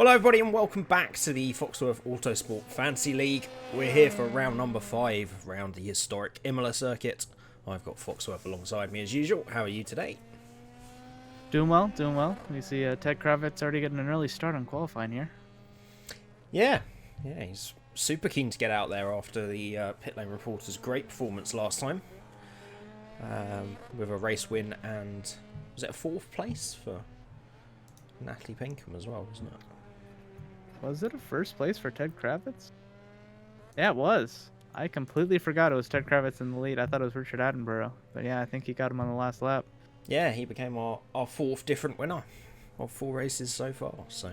Hello everybody and welcome back to the Foxworth Autosport Fantasy League. We're here for round number 5 around the historic Imola circuit. I've got Foxworth alongside me as usual. How are you today? Doing well, doing well. We see Ted Kravitz already getting an early start on qualifying here. Yeah, he's super keen to get out there after the pit lane reporter's great performance last time. With a race win and, was it a 4th place for Natalie Pinkham as well, wasn't it? Was it a first place for Ted Kravitz? Yeah, it was. I completely forgot it was Ted Kravitz in the lead. I thought it was Richard Attenborough. But yeah, I think he got him on the last lap. Yeah, he became our 4th different winner of 4 races so far. So,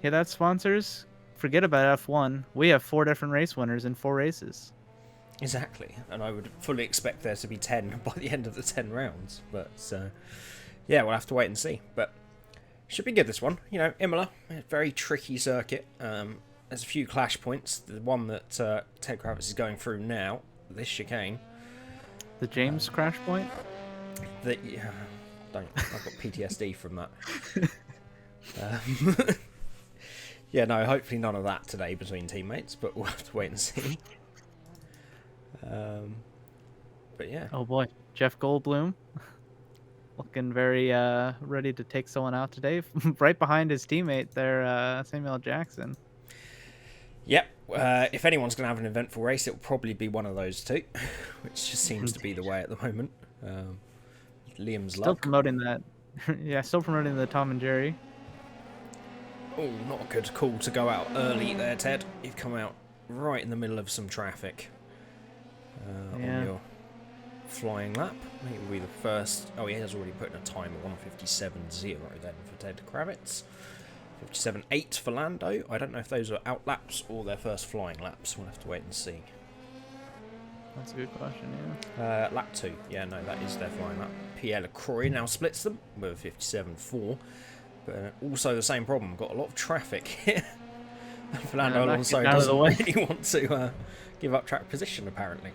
Yeah, that's sponsors. Forget about F1. We have 4 different race winners in 4 races. Exactly, and I would fully expect there to be 10 by the end of the 10 rounds. But, yeah, we'll have to wait and see. But should be good, this one. You know, Imola, a very tricky circuit. There's a few clash points. The one that Ted Kravitz is going through now, this chicane. The James crash point? I've got PTSD from that. Yeah, no, hopefully none of that today between teammates, but we'll have to wait and see. But yeah. Oh boy, Jeff Goldblum. Looking very ready to take someone out today. Right behind his teammate there, Samuel Jackson. Yep, if anyone's going to have an eventful race, it'll probably be one of those two, which just seems to be the way at the moment. Liam's Still luck. promoting that. Yeah, still promoting the Tom and Jerry. Oh, not a good call to go out early there, Ted. You've come out right in the middle of some traffic on your flying lap. Maybe we'll be the first. Oh, he has already put in a time of 1:57.0 then for Ted Kravitz. 57.8 for Lando. I don't know if those are out laps or their first flying laps. We'll have to wait and see. That's a good question, yeah. Lap 2. Yeah, no, that is their flying lap. Pierre Lacroix now splits them with a 57.4. But also the same problem. Got a lot of traffic here. Fernando Alonso doesn't really want to give up track position, apparently.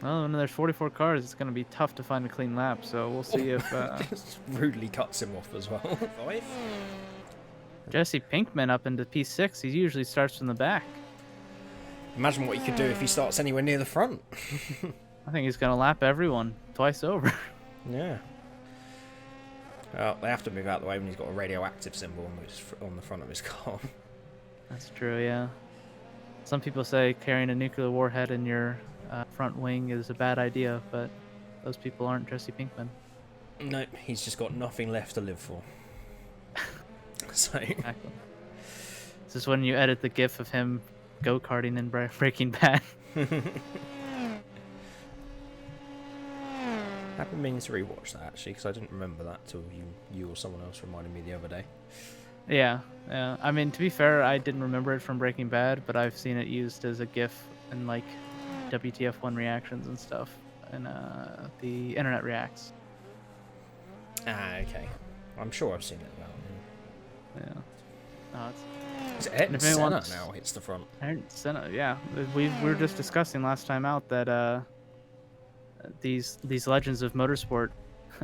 Well, when there's 44 cars, it's going to be tough to find a clean lap, so we'll see if... Just rudely cuts him off as well. 5. Jesse Pinkman up into P6. He usually starts from the back. Imagine what he could do if he starts anywhere near the front. I think he's going to lap everyone twice over. Yeah. Well, they have to move out of the way when he's got a radioactive symbol on the front of his car. That's true, yeah. Some people say carrying a nuclear warhead in your front wing is a bad idea, but those people aren't Jesse Pinkman. Nope, he's just got nothing left to live for. So. Exactly. This is when you edit the gif of him go-karting in Breaking Bad. I've been meaning to rewatch that actually because I didn't remember that till you or someone else reminded me the other day. Yeah. I mean, to be fair, I didn't remember it from Breaking Bad, but I've seen it used as a GIF in like WTF1 reactions and stuff, and the internet reacts. Ah, okay. I'm sure I've seen it about. Yeah. No, it's Ayrton Senna now hits the front. Ayrton Senna, yeah. We were just discussing last time out that these legends of motorsport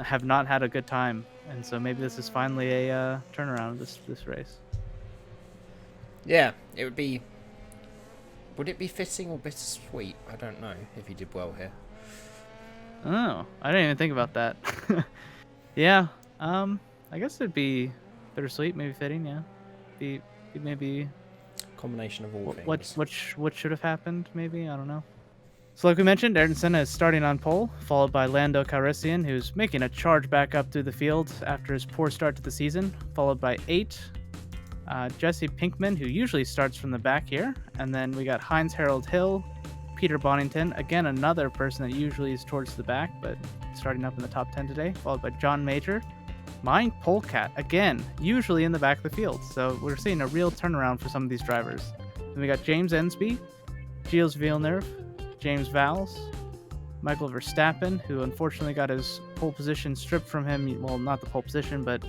have not had a good time, and so maybe this is finally a turnaround of this race. Yeah, it would be. Would it be fitting or bittersweet? I don't know if he did well here. Oh, I didn't even think about that. Yeah, I guess it'd be bittersweet, maybe fitting. Yeah, be maybe combination of all things. What should have happened? Maybe, I don't know. So like we mentioned, Ayrton Senna is starting on pole, followed by Lando Calrissian, who's making a charge back up through the field after his poor start to the season, followed by 8. Jesse Pinkman, who usually starts from the back here. And then we got Heinz Harold Hill, Peter Bonington, again another person that usually is towards the back, but starting up in the top 10 today, followed by John Major. Mine Polecat, again, usually in the back of the field. So we're seeing a real turnaround for some of these drivers. Then we got James Ensby, Gilles Villeneuve, James Vowles, Michael Verstappen, who unfortunately got his pole position stripped from him. Well, not the pole position, but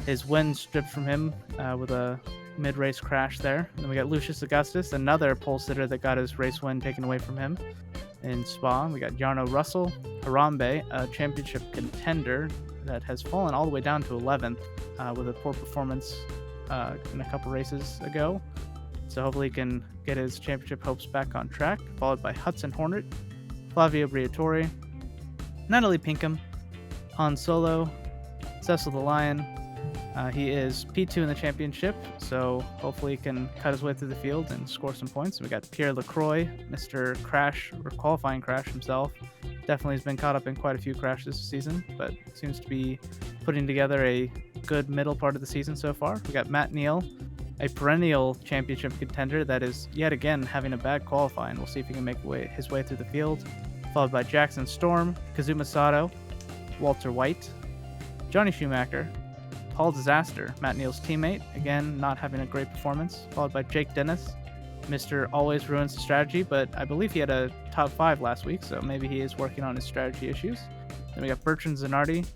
his win stripped from him with a mid-race crash there. And then we got Lucius Augustus, another pole sitter that got his race win taken away from him in Spa. We got Jarno Russell, Harambe, a championship contender, that has fallen all the way down to 11th with a poor performance in a couple races ago. So hopefully he can get his championship hopes back on track, followed by Hudson Hornet, Flavio Briatore, Natalie Pinkham, Han Solo, Cecil the Lion. He is P2 in the championship, so hopefully he can cut his way through the field and score some points. We got Pierre Lacroix, Mr. Crash, or qualifying crash himself. Definitely has been caught up in quite a few crashes this season, but seems to be putting together a good middle part of the season so far. We got Matt Neal, a perennial championship contender that is yet again having a bad qualifying. We'll see if he can make his way through the field. Followed by Jackson Storm, Kazuma Sato, Walter White, Johnny Schumacher, Paul Disaster, Matt Neal's teammate, again not having a great performance. Followed by Jake Dennis, Mr. Always Ruins the Strategy, but I believe he had a top 5 last week, so maybe he is working on his strategy issues. Then we got Bertrand Zanardi,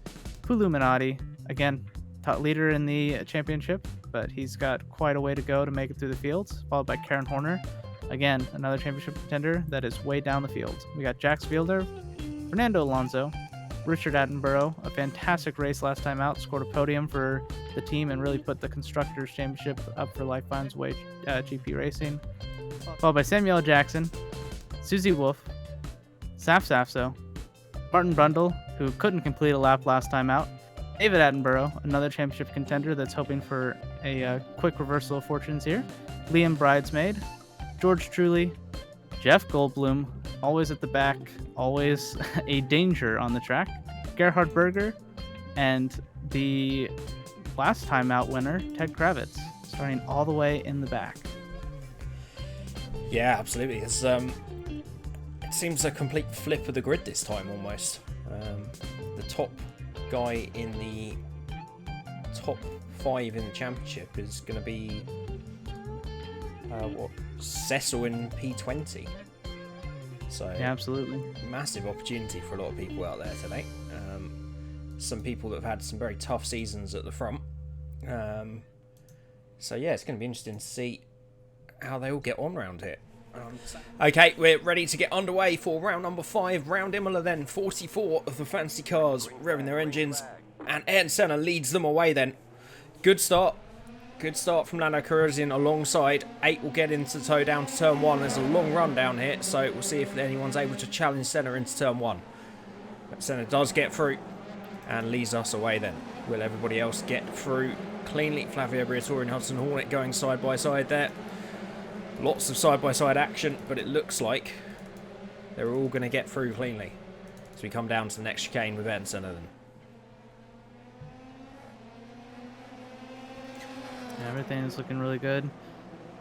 Puluminati, again, top leader in the championship, but he's got quite a way to go to make it through the fields. Followed by Karen Horner, again, another championship contender that is way down the field. We got Jax Fielder, Fernando Alonso, Richard Attenborough, a fantastic race last time out, scored a podium for the team and really put the Constructors' Championship up for Lifeline's way GP Racing. Followed by Samuel Jackson, Susie Wolf, Saf Safso, Martin Brundle, who couldn't complete a lap last time out, David Attenborough, another championship contender that's hoping for a quick reversal of fortunes here, Liam Bridesmaid, George Truly, Jeff Goldblum, always at the back, always a danger on the track, Gerhard Berger, and the last time out winner, Ted Kravitz, starting all the way in the back. Yeah, absolutely. It seems a complete flip of the grid this time, almost. The top guy in the top 5 in the championship is going to be Cecil in P20. So yeah, absolutely, massive opportunity for a lot of people out there today. Some people that have had some very tough seasons at the front. So yeah, it's going to be interesting to see how they all get on round here. Okay, we're ready to get underway for round number 5. Round Imola then. 44 of the fancy cars revving their engines. And Ayrton Senna leads them away then. Good start. Good start from Lando Calrissian alongside. 8 will get into tow down to turn 1. There's a long run down here, so we'll see if anyone's able to challenge Senna into turn 1. But Senna does get through and leads us away then. Will everybody else get through cleanly? Flavio Briatore and Hudson Hornet going side by side there. Lots of side-by-side action, but it looks like they're all going to get through cleanly. So we come down to the next chicane with Ayrton Senna then. Everything is looking really good.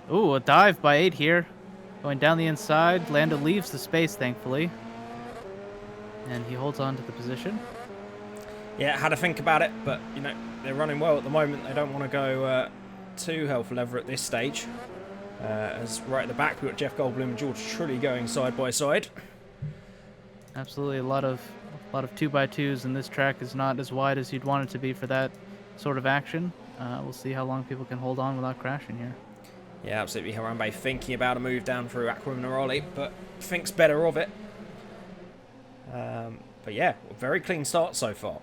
Ooh, a dive by 8 here. Going down the inside. Lando leaves the space, thankfully. And he holds on to the position. Yeah, had to think about it, but, you know, they're running well at the moment. They don't want to go too hell for leather at this stage. As right at the back, we've got Jeff Goldblum and George Trulli going side by side. Absolutely, a lot of 2x2s, and this track is not as wide as you'd want it to be for that sort of action. We'll see how long people can hold on without crashing here. Yeah, absolutely. Harambe thinking about a move down through Aqua Minerale, but thinks better of it. But yeah, very clean start so far.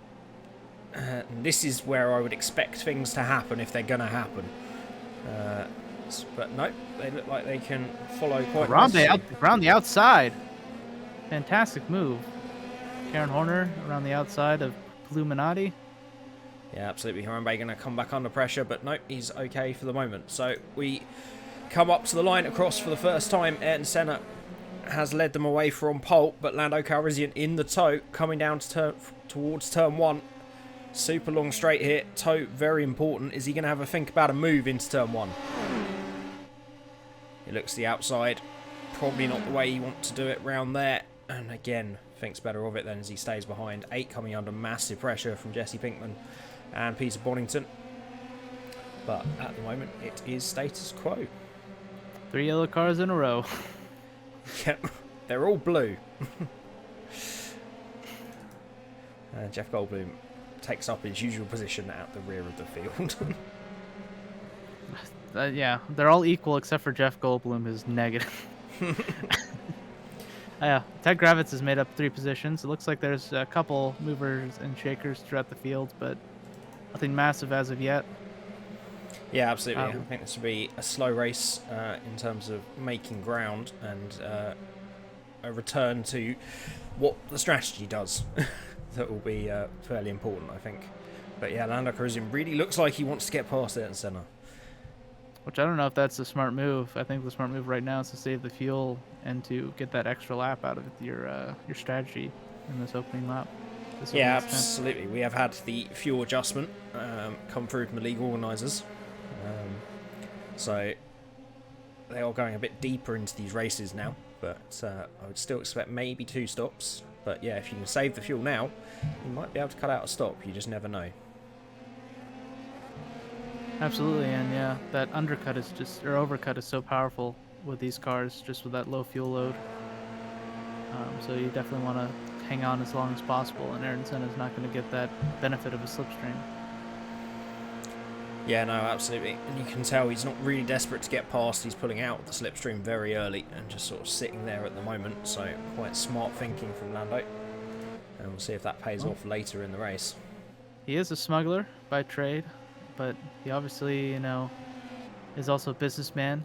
This is where I would expect things to happen if they're going to happen. But no, they look like they can follow quite nicely. Around the outside. Fantastic move. Karen Horner around the outside of Illuminati. Yeah, absolutely. Harambe going to come back under pressure, but no, he's okay for the moment. So we come up to the line across for the first time. Ayrton Senna has led them away from pole, but Lando Calrissian in the tow, coming down to towards turn 1. Super long straight here. Tow, very important. Is he going to have a think about a move into turn 1? He looks to the outside. Probably not the way you want to do it round there. And again, thinks better of it then as he stays behind. 8 coming under massive pressure from Jesse Pinkman and Peter Bonington. But at the moment, it is status quo. 3 yellow cars in a row. Yep, they're all blue. Jeff Goldblum takes up his usual position at the rear of the field. Yeah, they're all equal except for Jeff Goldblum is negative. Yeah, Ted Gravitz has made up 3 positions. It looks like there's a couple movers and shakers throughout the field, but nothing massive as of yet. Yeah, absolutely. I Uh, think this will be a slow race in terms of making ground and a return to what the strategy does. That will be fairly important, I think. But yeah, Lando Calrissian really looks like he wants to get past Ayrton Senna. Which I don't know if that's a smart move. I think the smart move right now is to save the fuel and to get that extra lap out of your strategy in this opening lap. Yeah, absolutely. We have had the fuel adjustment come through from the league organisers. So they are going a bit deeper into these races now, but I would still expect maybe 2 stops. But yeah, if you can save the fuel now, you might be able to cut out a stop. You just never know. Absolutely, and yeah, that undercut is or overcut is so powerful with these cars, just with that low fuel load. So you definitely want to hang on as long as possible, and Ayrton Senna is not going to get that benefit of a slipstream. Yeah, no, absolutely. And you can tell he's not really desperate to get past. He's pulling out the slipstream very early and just sort of sitting there at the moment. So quite smart thinking from Lando. And we'll see if that pays off later in the race. He is a smuggler by trade, but he obviously, is also a businessman.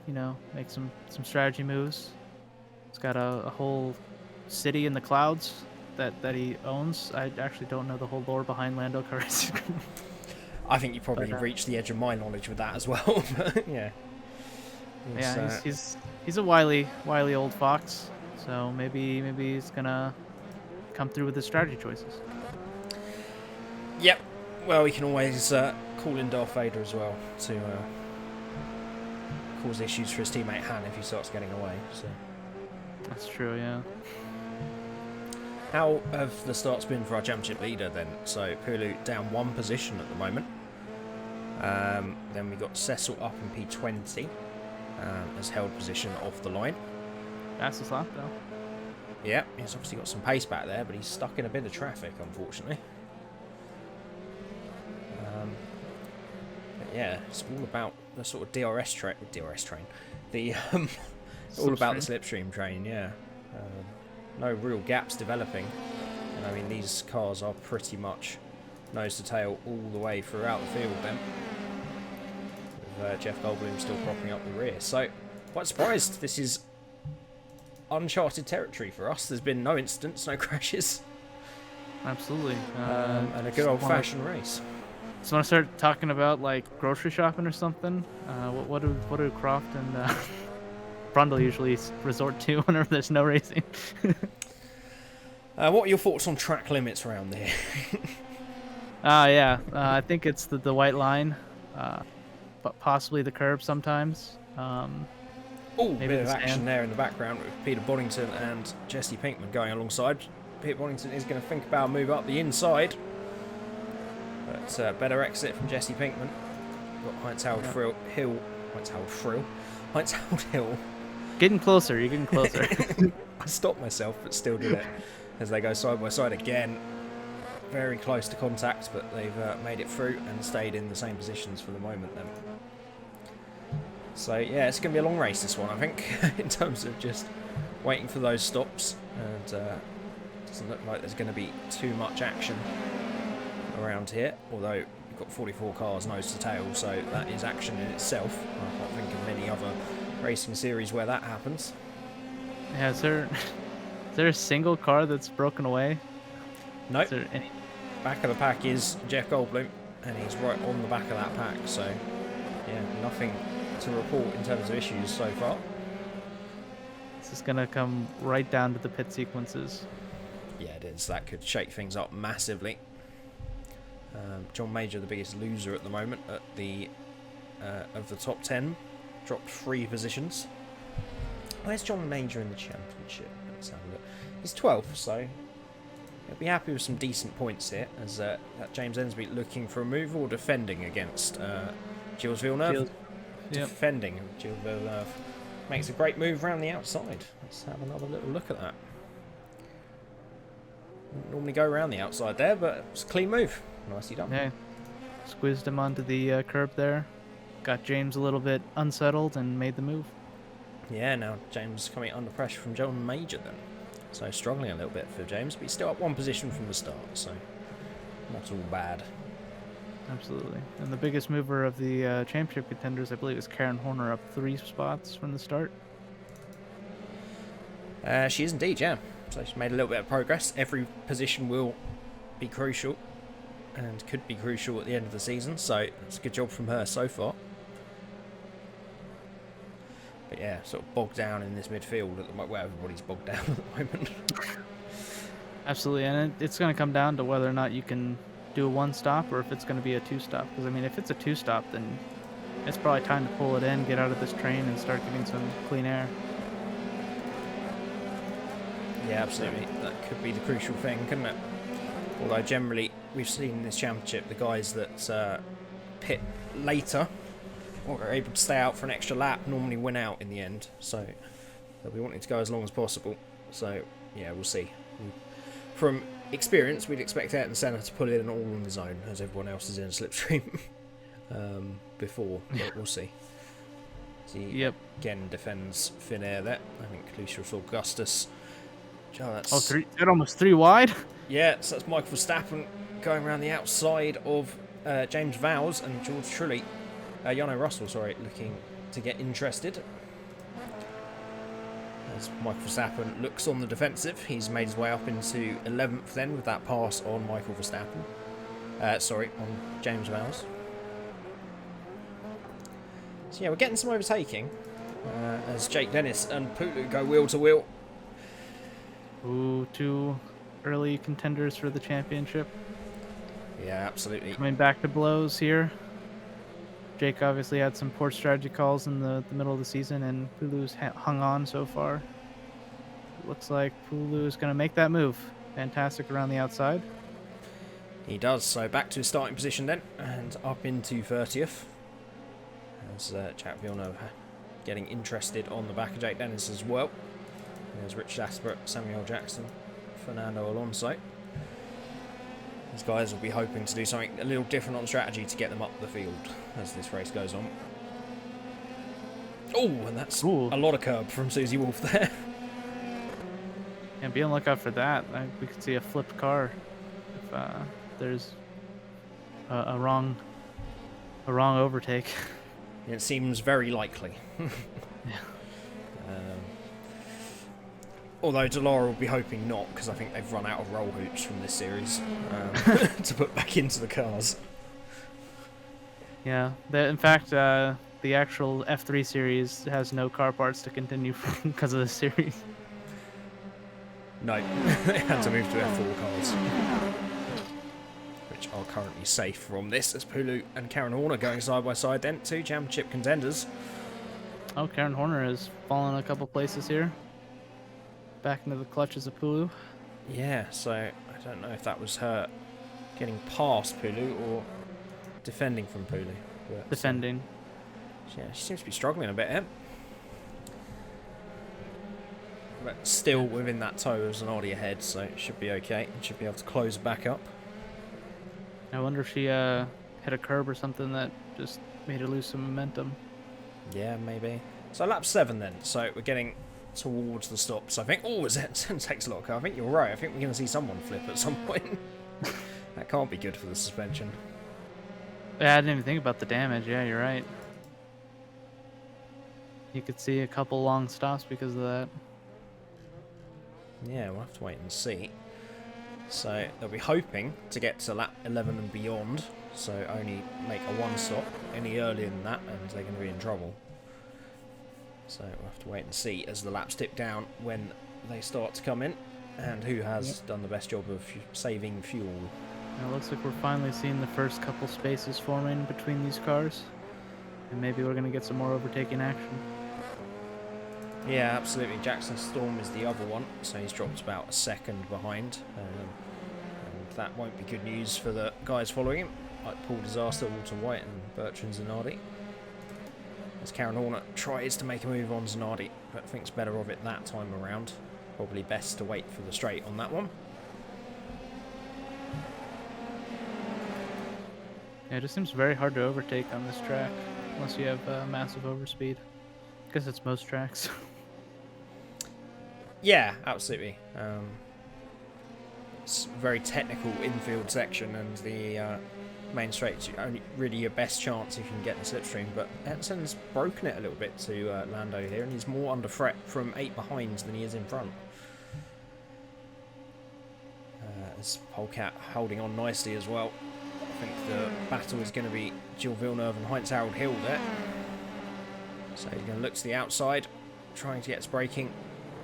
Makes some strategy moves. He's got a whole city in the clouds that he owns. I actually don't know the whole lore behind Lando Calrissian. I think you probably reached the edge of my knowledge with that as well. But yeah. He's a wily old fox. So maybe he's gonna come through with his strategy choices. Yep. Well, we can always call in Darth Vader as well to cause issues for his teammate Han if he starts getting away. So that's true. Yeah. How have the starts been for our championship leader then? So Pirelli down 1 position at the moment. Then we got Cecil up in P20 as held position off the line. Fastest lap though. Yeah, he's obviously got some pace back there, but he's stuck in a bit of traffic, unfortunately. But yeah, it's all about the sort of DRS train. The all about the slipstream train. Yeah, no real gaps developing, and I mean these cars are pretty much nose to tail all the way throughout the field. Then with Jeff Goldblum still propping up the rear, so quite surprised. This is uncharted territory for us. There's been no incidents, no crashes. Absolutely. And a good old-fashioned race. So want to start talking about like grocery shopping or something? What do Croft and Brundle usually resort to whenever there's no racing? What are your thoughts on track limits around here? Yeah. I think it's the white line, but possibly the curb sometimes. Oh, bit of action there in the background with Peter Boddington and Jesse Pinkman going alongside. Peter Boddington is going to think about a move up the inside. But better exit from Jesse Pinkman. Got Heinz-Harald Hill. Getting closer, you're getting closer. I stopped myself, but still did it. As they go side by side again. Very close to contact, but they've made it through and stayed in the same positions for the moment then. So yeah, it's going to be a long race this one, I think, in terms of just waiting for those stops. And doesn't look like there's going to be too much action around here, although you've got 44 cars nose to tail, so that is action in itself. I can't think of many other racing series where that happens. Yeah, is there a single car that's broken away? Nope. Is there any? Back of the pack is Jeff Goldblum, and he's right on the back of that pack, so yeah, nothing to report in terms of issues so far. This is gonna come right down to the pit sequences. Yeah, it is. That could shake things up massively. John Major, the biggest loser at the moment at the of the top 10, dropped 3 positions. Where's John Major in the championship? Let's have a look. He's 12th, so he'll be happy with some decent points here. As that James Ensby looking for a move or defending against Gilles Villeneuve. Defending. Gilles Villeneuve makes a great move around the outside. Let's have another little look at that. Wouldn't normally go around the outside there, but it's a clean move. Nicely done. Yeah, squeezed him onto the curb there. Got James a little bit unsettled and made the move. Yeah, now James coming under pressure from John Major then. So struggling a little bit for James, but he's still up one position from the start, so not all bad. Absolutely. And the biggest mover of the championship contenders, I believe, is Karen Horner, up 3 spots from the start. She is indeed, yeah. So she's made a little bit of progress. Every position will be crucial and could be crucial at the end of the season, so it's a good job from her so far. But yeah, sort of bogged down in this midfield at the moment, where everybody's bogged down at the moment. Absolutely, and it's going to come down to whether or not you can do a 1-stop or if it's going to be a 2-stop. Because, I mean, if it's a 2-stop, then it's probably time to pull it in, get out of this train, and start getting some clean air. Yeah, absolutely. That could be the crucial thing, couldn't it? Although generally, we've seen in this championship the guys that pit later or are able to stay out for an extra lap normally win out in the end. So they'll be wanting to go as long as possible. So yeah, we'll see. From experience, we'd expect Ayrton Senna to pull in all on his own, as everyone else is in a slipstream before. But we'll see. He again defends Finn Air there. I think Lucius Augustus. Oh, that's almost 3 wide. Yeah, so that's Michael Verstappen going around the outside of James Vowles and George Trulli. Yano Russell, sorry, looking to get interested. As Michael Verstappen looks on the defensive, he's made his way up into 11th then with that pass on Michael Verstappen. On James Vowles. So yeah, we're getting some overtaking as Jake Dennis and Pulu go wheel to wheel. Ooh, 2 early contenders for the championship. Yeah, absolutely. Coming back to blows here. Jake obviously had some poor strategy calls in the middle of the season, and Pulu's hung on so far. Looks like Pulu is going to make that move. Fantastic around the outside. He does, so back to his starting position then, and up into 30th. As Jack Villeneuve getting interested on the back of Jake Dennis as well. There's Richard Asper, Samuel Jackson, Fernando Alonso. These guys will be hoping to do something a little different on strategy to get them up the field as this race goes on. Oh, and that's a lot of curb from Susie Wolf there. And be on the lookout for that. We could see a flipped car if there's a wrong overtake. It seems very likely. Yeah. Although Delora will be hoping not, because I think they've run out of roll hoops from this series to put back into the cars. Yeah, in fact, the actual F3 series has no car parts to continue because of this series. No, they had to move to F4 cars, which are currently safe from this, as Pulu and Karen Horner going side by side then, 2 championship contenders. Oh, Karen Horner has fallen a couple places here. Back into the clutches of Pulu. Yeah, so I don't know if that was her getting past Pulu or defending from Pulu. But, defending. Yeah, she seems to be struggling a bit here. But still within that toe of Zanardi ahead, so it should be okay. It should be able to close back up. I wonder if she hit a curb or something that just made her lose some momentum. Yeah, maybe. So lap 7 then. So we're getting towards the stops. I think, it takes a lot of car. I think you're right. I think we're going to see someone flip at some point. That can't be good for the suspension. Yeah, I didn't even think about the damage. Yeah, you're right. You could see a couple long stops because of that. Yeah, we'll have to wait and see. So they'll be hoping to get to lap 11 and beyond. So only make a 1-stop. Any earlier than that, and they're going to be in trouble. So we'll have to wait and see as the laps tick down when they start to come in, and who has done the best job of saving fuel. Now it looks like we're finally seeing the first couple spaces forming between these cars, and maybe we're going to get some more overtaking action. Yeah, absolutely. Jackson Storm is the other one, so he's dropped about a second behind, and that won't be good news for the guys following him, like Paul Disaster, Walter White and Bertrand Zanardi. As Karen Horner tries to make a move on Zanardi, but thinks better of it that time around. Probably best to wait for the straight on that one. Yeah, it just seems very hard to overtake on this track, unless you have massive overspeed. I guess it's most tracks. Yeah, absolutely. It's a very technical infield section, and the main straight's only really your best chance if you can get the slipstream. But Etson's broken it a little bit to Lando here, and he's more under threat from 8 behind than he is in front. As Polecat holding on nicely as well. I think the battle is going to be Gilles Villeneuve and Heinz-Harald Hill there. So he's going to look to the outside, trying to get his braking,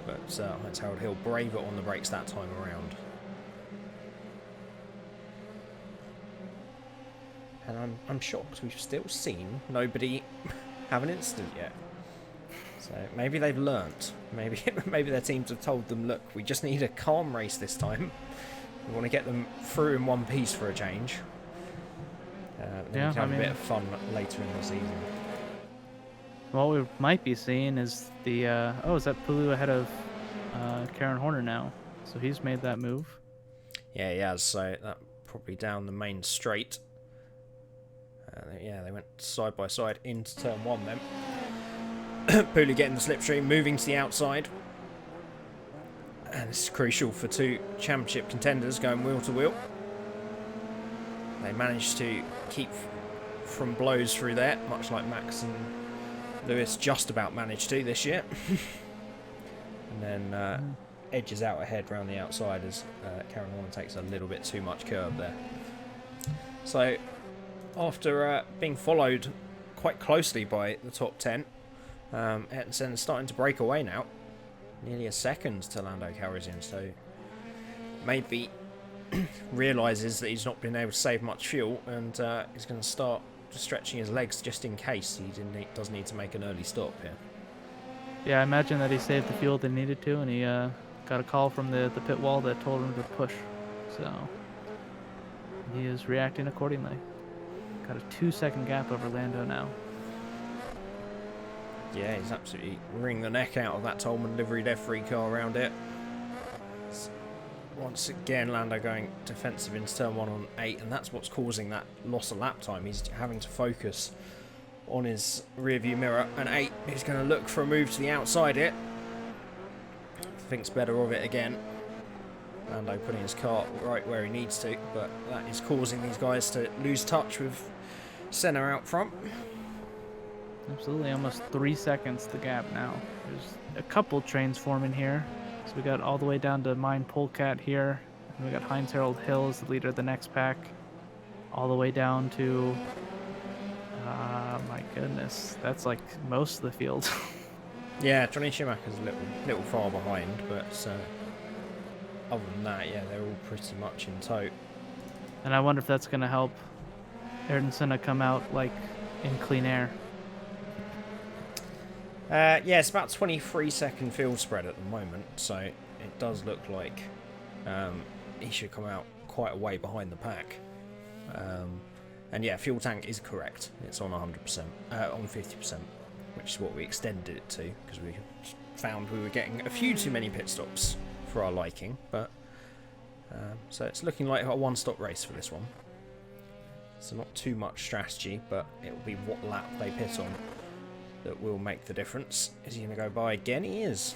but Heinz-Harald Hill braver on the brakes that time around. And I'm shocked we've still seen nobody have an incident yet. So maybe they've learnt. Maybe their teams have told them, look, we just need a calm race this time. We want to get them through in one piece for a change. Then we can have a bit of fun later in the season. What we might be seeing is the is that Pulu ahead of Karen Horner now? So he's made that move. Yeah, he has. So that probably down the main straight. Yeah, they went side by side into turn 1 then. Pulu getting the slipstream, moving to the outside. And this is crucial for 2 championship contenders going wheel to wheel. They managed to keep from blows through there, much like Max and Lewis just about managed to this year. And then edges out ahead round the outside as Karen Horner takes a little bit too much curb there. So after being followed quite closely by the top 10, Ettensen's starting to break away now. Nearly a second to Lando Calrissian, so maybe realises that he's not been able to save much fuel, and he's going to start stretching his legs just in case he does need to make an early stop here. Yeah, I imagine that he saved the fuel that he needed to, and he got a call from the pit wall that told him to push. So he is reacting accordingly. Got a 2-second gap over Lando now. Yeah, he's absolutely wringing the neck out of that Tolman liveried F3 car around it. Once again, Lando going defensive into turn 1 on 8, and that's what's causing that loss of lap time. He's having to focus on his rear view mirror, and 8 is going to look for a move to the outside it. Thinks better of it again. Lando putting his car right where he needs to, but that is causing these guys to lose touch with Senna out front. Absolutely, almost 3 seconds the gap now. There's a couple trains forming here. So we got all the way down to Mine Polecat here. And we got Heinz-Harald Hill as the leader of the next pack. All the way down to... my goodness, that's like most of the field. Yeah, Johnny Schumacher's a little far behind, but other than that, yeah, they're all pretty much in tow. And I wonder if that's going to help Ayrton Senna come out like in clean air. Yeah, it's about 23-second field spread at the moment, so it does look like he should come out quite a way behind the pack. And yeah, fuel tank is correct. It's on 100%, on 50%, which is what we extended it to, because we found we were getting a few too many pit stops for our liking. But so it's looking like a one-stop race for this one. So not too much strategy, but it will be what lap they pit on that will make the difference. Is he going to go by again? He is.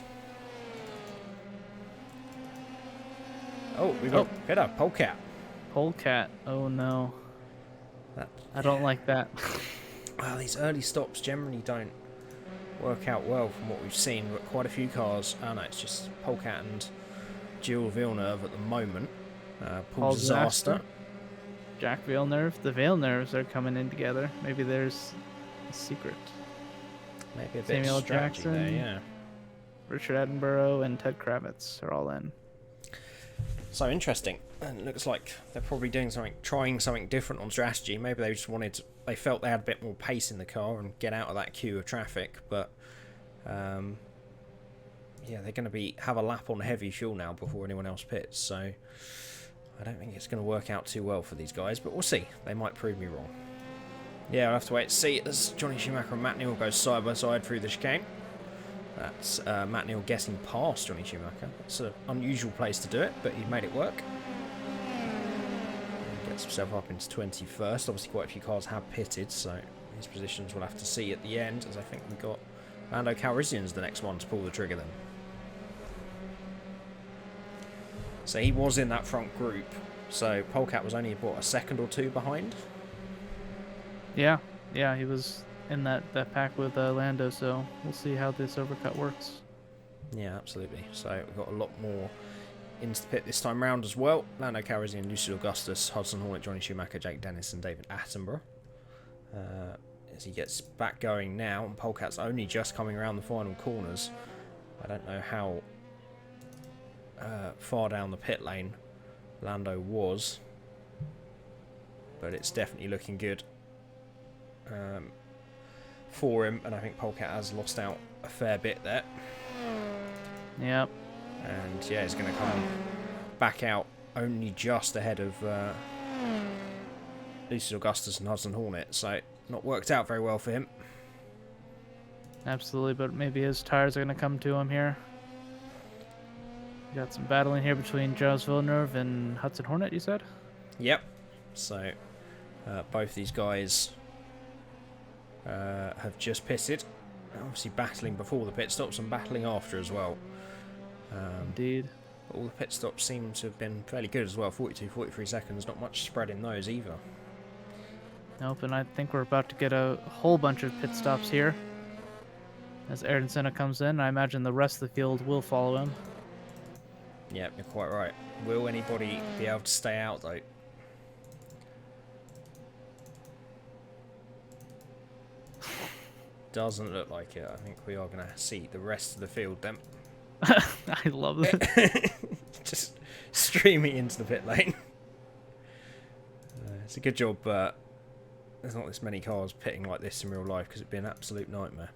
Oh, we've got hit up Polecat. Polecat. Oh no. I don't like that. Well, these early stops generally don't work out well from what we've seen, but quite a few cars. Oh no, it's just Polecat and Gilles Villeneuve at the moment. Paul Disaster. Jack Villeneuve. The Villeneuves are coming in together. Maybe there's a secret. Maybe a bit Samuel of strategy Jackson, there, yeah. Richard Attenborough and Ted Kravitz are all in. So interesting. And it looks like they're probably doing something, trying something different on strategy. Maybe they just they felt they had a bit more pace in the car and get out of that queue of traffic. But yeah, they're going to have a lap on heavy fuel now before anyone else pits. So I don't think it's going to work out too well for these guys, but we'll see. They might prove me wrong. Yeah, I'll have to wait to see as Johnny Schumacher and Matt Neal go side by side through the chicane. That's Matt Neal getting past Johnny Schumacher. It's an unusual place to do it, but he made it work. He gets himself up into 21st. Obviously quite a few cars have pitted, so his positions we'll have to see at the end, as I think we've got Lando Calrissian's the next one to pull the trigger then. So he was in that front group. So Polecat was only, what, a second or two behind? Yeah, he was in that pack with Lando, so we'll see how this overcut works. Yeah, absolutely. So we've got a lot more into the pit this time round as well. Lando Calrissian, Lucy Augustus, Hudson Hornet, Johnny Schumacher, Jake Dennis and David Attenborough. As he gets back going now, and Polecat's only just coming around the final corners. I don't know how far down the pit lane Lando was, but it's definitely looking good for him, and I think Polecat has lost out a fair bit there. Yep. And yeah, he's going to come back out only just ahead of Lucy Augustus and Hudson Hornet, so not worked out very well for him. Absolutely, but maybe his tires are going to come to him here. Got some battling here between Gilles Villeneuve and Hudson Hornet, you said? Yep. So both these guys have just pitted. Obviously battling before the pit stops and battling after as well. Indeed. All the pit stops seem to have been fairly good as well. 42, 43 seconds. Not much spread in those either. Nope, and I think we're about to get a whole bunch of pit stops here. As Ayrton Senna comes in, I imagine the rest of the field will follow him. Yeah, you're quite right. Will anybody be able to stay out though? Doesn't look like it. I think we are going to see the rest of the field then. I love it. Just streaming into the pit lane. It's a good job there's not this many cars pitting like this in real life, because it'd be an absolute nightmare.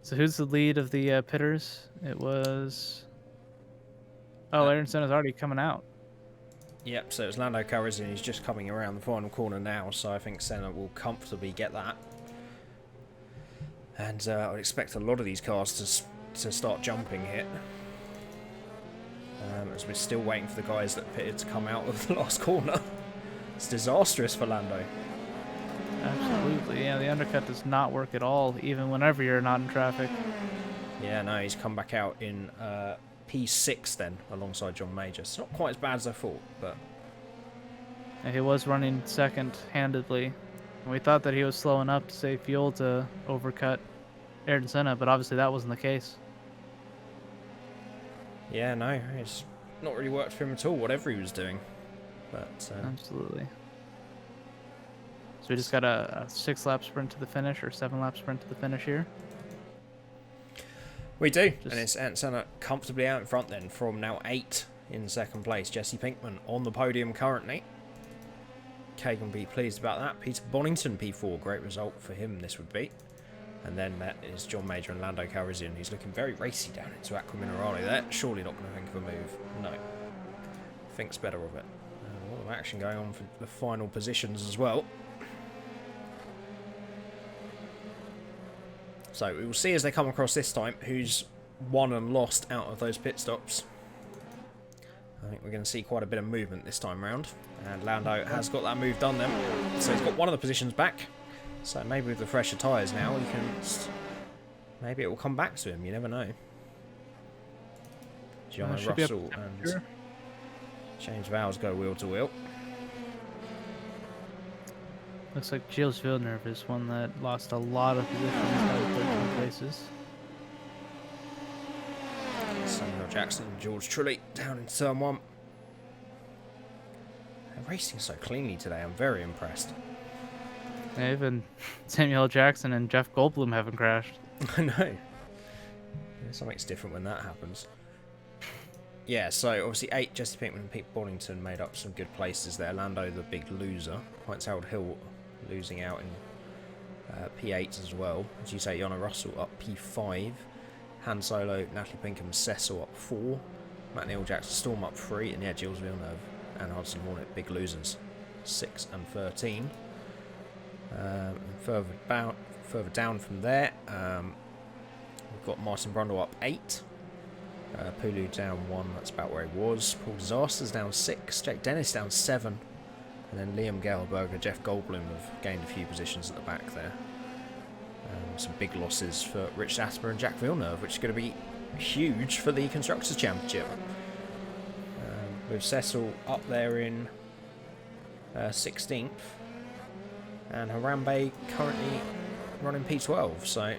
So who's the lead of the pitters? It was... Oh, Ayrton Senna's already coming out. Yep, so it's Lando Calrissian. He's just coming around the final corner now, so I think Senna will comfortably get that. And I would expect a lot of these cars to start jumping here. As we're still waiting for the guys that pitted to come out of the last corner. It's disastrous for Lando. Absolutely, yeah, the undercut does not work at all, even whenever you're not in traffic. Yeah, no, he's come back out in P6 then, alongside John Major. It's not quite as bad as I thought, but... And he was running second handedly. And we thought that he was slow enough to save fuel to overcut Ayrton Senna, but obviously that wasn't the case. Yeah, no, it's not really worked for him at all, whatever he was doing. But absolutely. So we just got a 6-lap sprint to the finish, or 7-lap sprint to the finish here. We do, and it's Ayrton Senna comfortably out in front then, from now 8 in second place. Jesse Pinkman on the podium currently. Kagan be pleased about that. Peter Bonington P4, great result for him this would be. And then that is John Major and Lando Calrissian, who's looking very racy down into Aqua Minerale there. Surely not going to think of a move. No. Thinks better of it. A lot of action going on for the final positions as well. So we will see as they come across this time who's won and lost out of those pit stops. I think we're going to see quite a bit of movement this time round. And Lando has got that move done then. So he's got one of the positions back. So maybe with the fresher tyres now, he can... Maybe it will come back to him, you never know. Gianna Russell and James Vowles go wheel to wheel. Looks like Gilles Villeneuve is one that lost a lot of positions out of 13 places. Samuel Jackson and George Trulli down in turn 1. They're racing so cleanly today, I'm very impressed. Even Samuel Jackson and Jeff Goldblum haven't crashed. I know. Yeah, something's different when that happens. Yeah, so obviously 8, Jesse Pinkman and Pete Bonington made up some good places there. Lando, the big loser. Heinz Harold Hill losing out in P8 as well. As you say, Gianna Russell up P5. Han Solo, Natalie Pinkham, Cecil up 4. Matt Neil Jackson Storm up 3. And yeah, Gilles Villeneuve and Hudson Hornet, big losers. 6 and 13. Further down from there, we've got Martin Brundle up 8. Pulu down 1, that's about where he was. Paul Disasters down 6. Jake Dennis down 7. And then Liam Gelberger, Jeff Goldblum have gained a few positions at the back there. Some big losses for Rich Attenborough and Jack Villeneuve, which is going to be huge for the Constructors' Championship. with Cecil up there in 16th, and Harambe currently running P12, so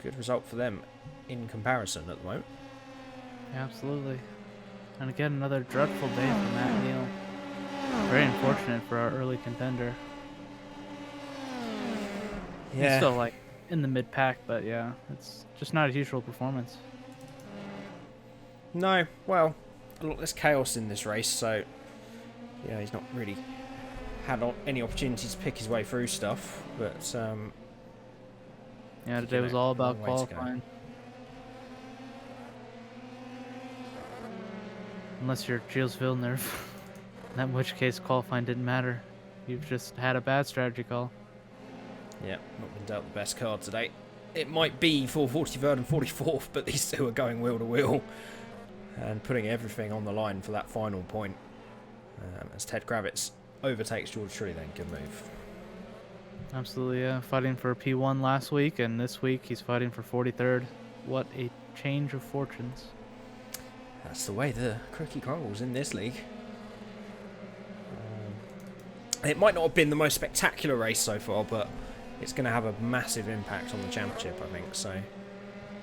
good result for them in comparison at the moment. Absolutely. And again, another dreadful day for Matt Neal. Very unfortunate for our early contender. Yeah. He's still like in the mid pack, but yeah, it's just not his usual performance. No, well, a lot less chaos in this race, so yeah, he's not really had any opportunity to pick his way through stuff, but yeah, today was all about qualifying. Unless you're Gilles Villeneuve, in which case qualifying didn't matter. You've just had a bad strategy call. Yeah, not been dealt the best card today. It might be for 43rd and 44th, but these two are going wheel to wheel and putting everything on the line for that final point. As Ted Kravitz overtakes George Trulli, then good move. Absolutely, yeah. Fighting for P1 last week, and this week he's fighting for 43rd. What a change of fortunes. That's the way the cookie crumbles in this league. It might not have been the most spectacular race so far, but it's going to have a massive impact on the championship, I think. So,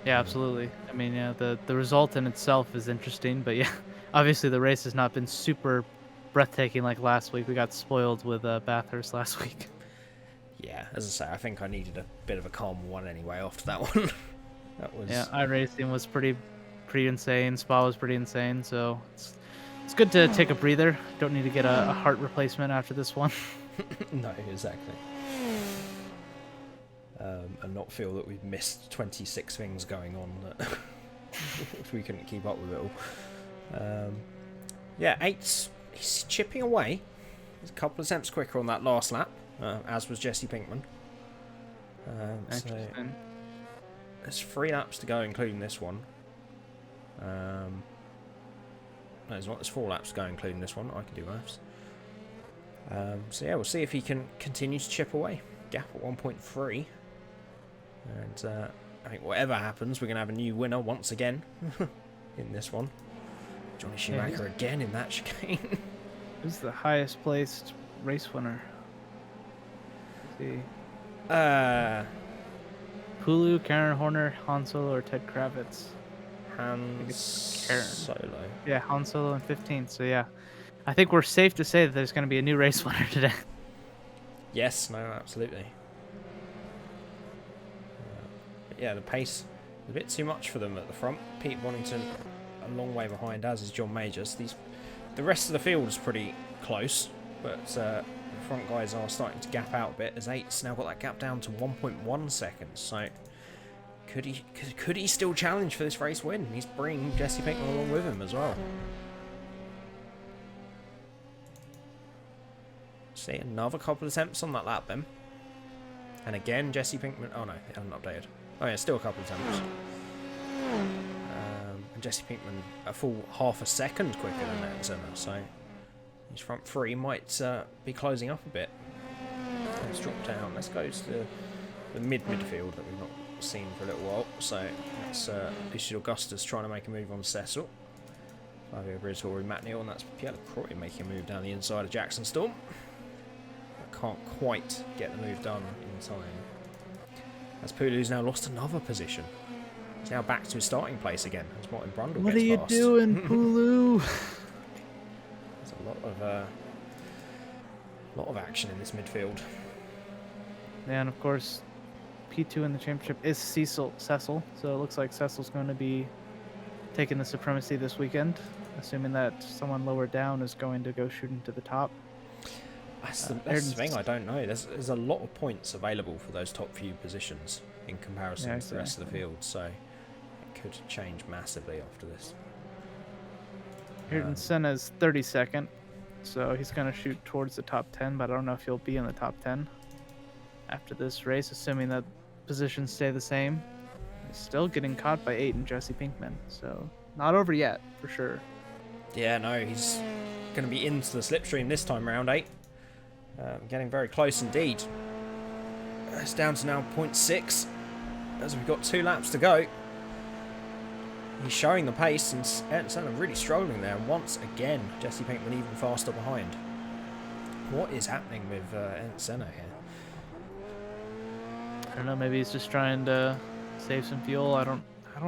yeah, absolutely. I mean, yeah, the result in itself is interesting, but yeah, obviously the race has not been super breathtaking like last week. We got spoiled with Bathurst last week. Yeah, as I say, I think I needed a bit of a calm one anyway after that one. That was... Yeah, iRacing was pretty insane. Spa was pretty insane, so it's good to take a breather. Don't need to get a heart replacement after this one. No, exactly. And not feel that we've missed 26 things going on that if we couldn't keep up with it all. Yeah, 8's he's chipping away. He's a couple of attempts quicker on that last lap, as was Jesse Pinkman. So there's 3 laps to go, including this one. No, there's not. There's 4 laps to go, including this one. I can do maths. So yeah, we'll see if he can continue to chip away. Gap at 1.3. And I think whatever happens, we're going to have a new winner once again in this one. Johnny Schumacher again in that chicane. Who's the highest placed race winner? Let's see. Hulu, Karen Horner, Han Solo, or Ted Kravitz? Han Solo. Yeah, Han Solo in 15th. So yeah, I think we're safe to say that there's going to be a new race winner today. Yes, no, absolutely. Yeah, the pace is a bit too much for them at the front. Pete Bonington a long way behind, as is John Majors. The rest of the field is pretty close, but the front guys are starting to gap out a bit, as 8's now got that gap down to 1.1 seconds. So could he still challenge for this race win? He's bringing Jesse Pinkman along with him as well. See, another couple of attempts on that lap then. And again, Jesse Pinkman... Oh no, they haven't updated. Oh yeah, still a couple of attempts. And Jesse Pinkman a full half a second quicker than Ayrton Senna, so his front 3 might be closing up a bit. Let's drop down. Let's go to the midfield that we've not seen for a little while. So that's Lucius Augustus trying to make a move on Cecil. Fabio Briatore, Matt Neal, and that's Pierre Lacroix making a move down the inside of Jackson Storm. Can't quite get the move done in time. As Pulu's now lost another position. He's now back to his starting place again as Martin Brundle What gets are you past. doing, Pulu? There's a lot of action in this midfield. Yeah, and of course, P2 in the championship is Cecil, so it looks like Cecil's going to be taking the supremacy this weekend, assuming that someone lower down is going to go shooting to the top. That's the thing, I don't know. There's a lot of points available for those top few positions in comparison to the rest of the field, so it could change massively after this. Ayrton Senna's 32nd, so he's going to shoot towards the top 10, but I don't know if he'll be in the top 10 after this race, assuming that positions stay the same. He's still getting caught by 8 and Jesse Pinkman, so not over yet, for sure. Yeah, no, he's going to be into the slipstream this time round, 8. Getting very close indeed. It's down to now 0.6 as we've got 2 laps to go. he's showing the pace, and Ayrton Senna really struggling there. And once again, Jesse Pinkman even faster behind. What is happening with Ayrton Senna here? I don't know. Maybe he's just trying to save some fuel. I don't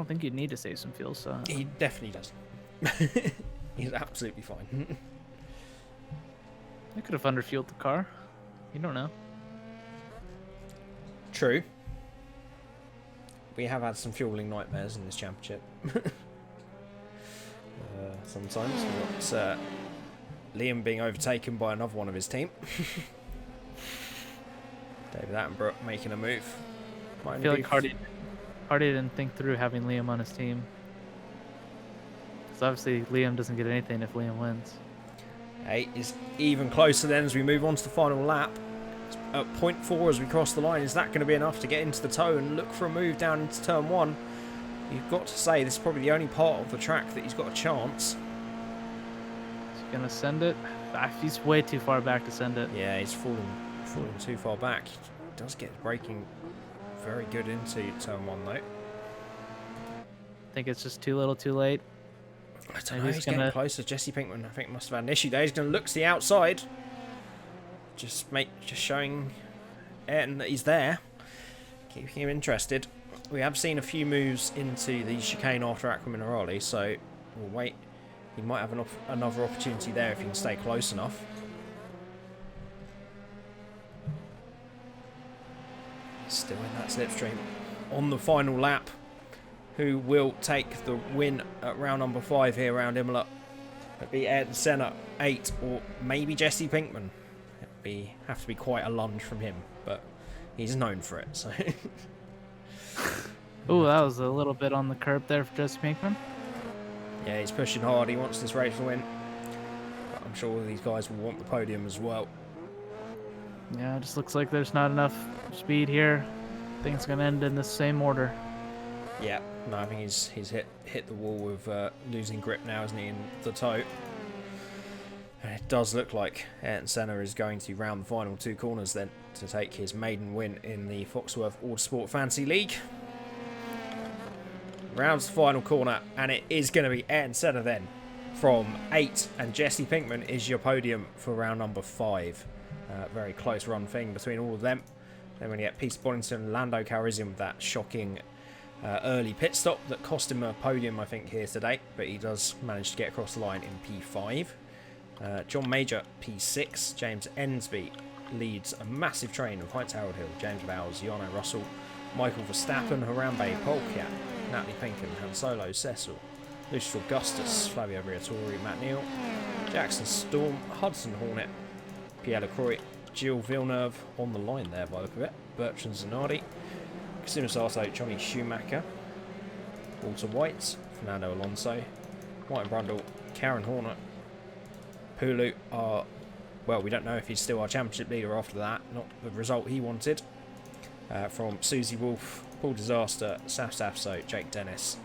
think you'd need to save some fuel. So he definitely does. He's absolutely fine. They could have underfueled the car. You don't know. True. We have had some fueling nightmares in this championship. Sometimes. We've got Liam being overtaken by another one of his team. David Attenborough making a move. I feel like Hardy didn't think through having Liam on his team. Because obviously Liam doesn't get anything if Liam wins. 8 is even closer then as we move on to the final lap. At 0.4 as we cross the line. Is that going to be enough to get into the toe and look for a move down into turn 1? You've got to say this is probably the only part of the track that he's got a chance. Is he going to send it? He's way too far back to send it. Yeah, he's falling too far back. He does get braking very good into turn 1 though. I think it's just too little too late. I don't know, he's getting closer. Jesse Pinkman, I think, must have had an issue there. He's going to look to the outside. Just showing Ayrton that he's there. Keeping him interested. We have seen a few moves into the chicane after Aqua Minerale, so we'll wait. He might have another opportunity there if he can stay close enough. Still in that slipstream. On the final lap, who will take the win at round number 5 here around Imola? It'll be Ayrton Senna, 8, or maybe Jesse Pinkman. Have to be quite a lunge from him, but he's known for it. So. Ooh, that was a little bit on the curb there for Jesse Pinkman. Yeah, he's pushing hard. He wants this race to win. But I'm sure these guys will want the podium as well. Yeah, it just looks like there's not enough speed here. I think it's going to end in the same order. Yeah, no, I think he's hit the wall with losing grip now, isn't he, in the toe. And it does look like Ayrton Senna is going to round the final 2 corners then to take his maiden win in the Foxworth Autosport Fantasy League. Rounds the final corner, and it is going to be Ayrton Senna then from 8, and Jesse Pinkman is your podium for round number 5. Very close run thing between all of them. Then we get Peter Boddington and Lando Calrissian with that shocking early pit stop that cost him a podium, I think, here today, but he does manage to get across the line in P5. John Major, P6. James Ensby leads a massive train of Heinz Harold Hill, James Bowles, Jarno Russell, Michael Verstappen, Harambe, Polkiat, Natalie Pinkham, Han Solo, Cecil, Lucius Augustus, Flavio Briatore, Matt Neal, Jackson Storm, Hudson Hornet, Pierre Lacroix, Gilles Villeneuve on the line there by the look of it, Bertrand Zanardi, Casino Sato, Johnny Schumacher, Walter White, Fernando Alonso, Martin Brundle, Karen Horner, Pulu are, well, we don't know if he's still our championship leader after that, not the result he wanted. From Susie Wolf, Paul Disaster, Saf Safso, Jake Dennis,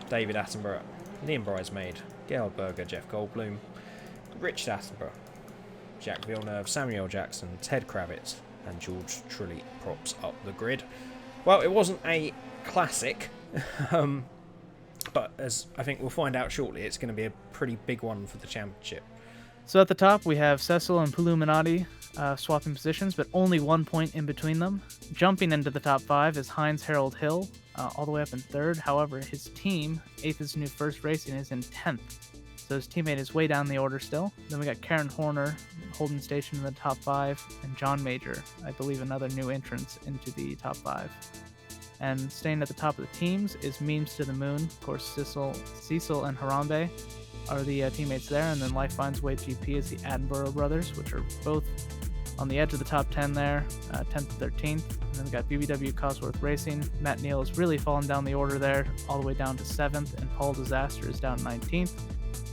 David Attenborough, Liam Bridesmaid, Gerald Berger, Jeff Goldblum, Richard Attenborough, Jack Villeneuve, Samuel Jackson, Ted Kravitz, and George Trulli props up the grid. Well, it wasn't a classic, but as I think we'll find out shortly, it's going to be a pretty big one for the championship. So at the top, we have Cecil and Puluminati swapping positions, but only 1 point in between them. Jumping into the top 5 is Heinz Harold Hill, all the way up in 3rd. However, his team, 8th is New First Racing, is in 10th. So his teammate is way down the order still. Then we got Karen Horner holding station in the top 5, and John Major, I believe another new entrance into the top 5. And staying at the top of the teams is Memes to the Moon. Of course, Cecil and Harambe are the teammates there, and then Life Finds Way GP is the Attenborough brothers, which are both on the edge of the top 10 there, 10th to 13th. And then we got BBW Cosworth Racing. Matt Neal is really falling down the order there, all the way down to 7th, and Paul Disaster is down 19th.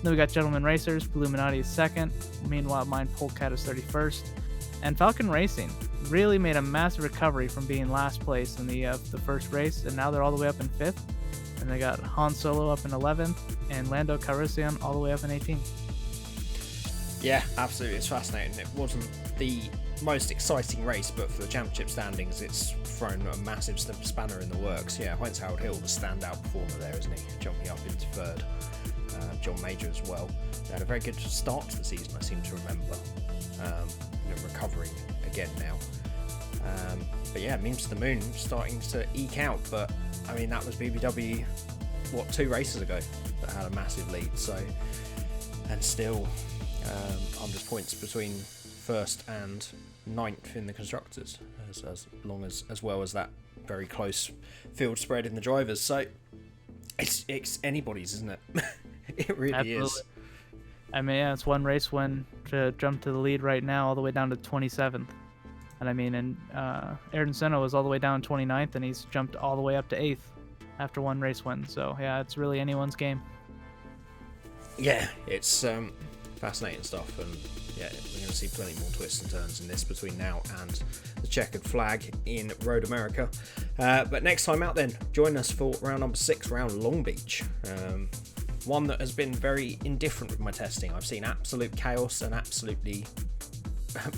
Then we got Gentleman Racers. Illuminati is 2nd. Meanwhile, Mine Polecat is 31st. And Falcon Racing really made a massive recovery from being last place in the first race, and now they're all the way up in 5th. And they got Han Solo up in 11th, and Lando Calrissian all the way up in 18th. Yeah, absolutely. It's fascinating. It wasn't the most exciting race, but for the championship standings, it's thrown a massive spanner in the works. Yeah, Heinz Harold Hill, the standout performer there, isn't he? Jumping up into third. John Major as well. They had a very good start to the season, I seem to remember. Recovering again now. But yeah, Memes to the Moon starting to eke out. But I mean, that was BBW, 2 races ago that had a massive lead. So, and still 100 points between first and 9th in the constructors, as well as that very close field spread in the drivers. So it's anybody's, isn't it? It really Absolutely. Is. I mean, yeah, it's one race win to jump to the lead right now, all the way down to 27th. And I mean, Ayrton Senna was all the way down 29th, and he's jumped all the way up to 8th after one race win. So yeah, it's really anyone's game. Yeah, it's fascinating stuff, and yeah, we're going to see plenty more twists and turns in this between now and the checkered flag in Road America. But next time out then, join us for round number 6, round Long Beach. One that has been very indifferent with my testing. I've seen absolute chaos and absolutely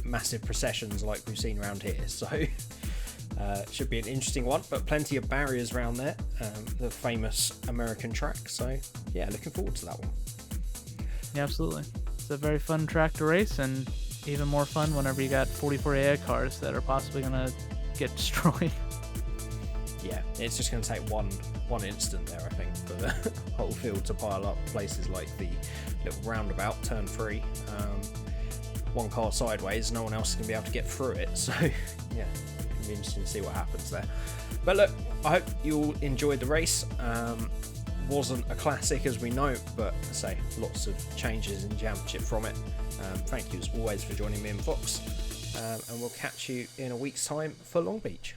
massive processions like we've seen around here. So it should be an interesting one, but plenty of barriers around there. The famous American track. So yeah, looking forward to that one. Yeah, absolutely. It's a very fun track to race, and even more fun whenever you got 44A cars that are possibly going to get destroyed. Yeah, it's just going to take one instant there, I think, for the whole field to pile up. Places like the little roundabout, turn 3, one car sideways, no one else is going to be able to get through it. So yeah, it'll be interesting to see what happens there. But look, I hope you all enjoyed the race. Wasn't a classic as we know, but I say lots of changes in the championship from it. Thank you as always for joining me and Fox, and we'll catch you in a week's time for Long Beach.